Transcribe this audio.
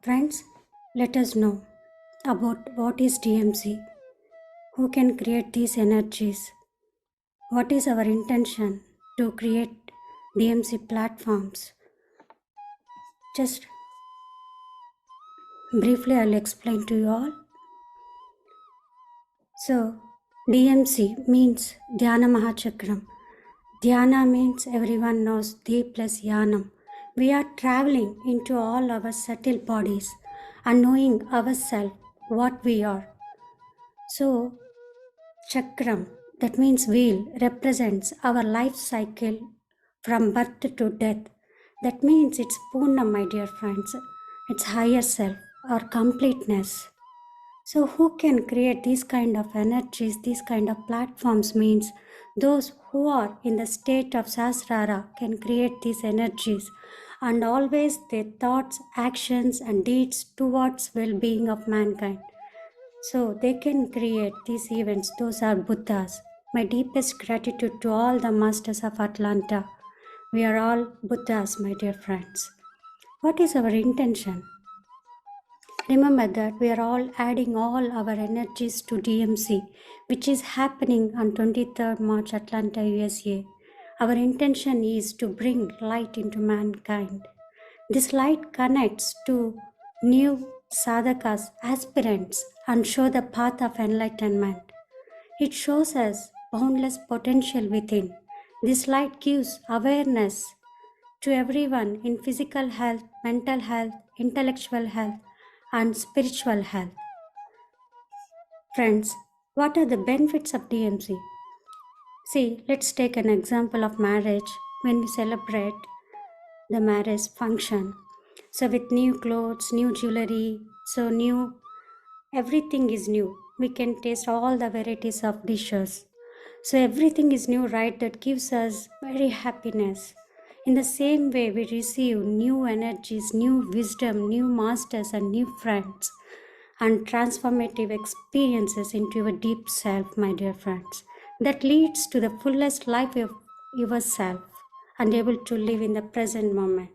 Friends, let us know about what is DMC, who can create these energies, what is our intention to create DMC platforms. Just briefly, I'll explain to you all. So, DMC means Dhyana Mahachakram. Dhyana means everyone knows D plus Yanam. We are traveling into all our subtle bodies and knowing ourselves what we are. So, Chakram, that means wheel, represents our life cycle from birth to death. That means it's Purnam, my dear friends. It's higher self or completeness. So who can create these kind of energies, these kind of platforms means those who are in the state of Sasrara can create these energies and always their thoughts, actions and deeds towards well-being of mankind. So they can create these events. Those are Buddhas. My deepest gratitude to all the masters of Atlanta. We are all Buddhas, my dear friends. What is our intention? Remember that we are all adding all our energies to DMC, which is happening on 23rd March, Atlanta, USA. Our intention is to bring light into mankind. This light connects to new sadhakas, aspirants, and show the path of enlightenment. It shows us boundless potential within. This light gives awareness to everyone in physical health, mental health, intellectual health, and spiritual health. Friends, what are the benefits of DMC? See, let's take an example of marriage when we celebrate the marriage function. So, with new clothes, new jewelry, everything is new. We can taste all the varieties of dishes. So, everything is new, right? That gives us very happiness. In the same way, we receive new energies, new wisdom, new masters, and new friends, and transformative experiences into your deep self, my dear friends. That leads to the fullest life of yourself and able to live in the present moment.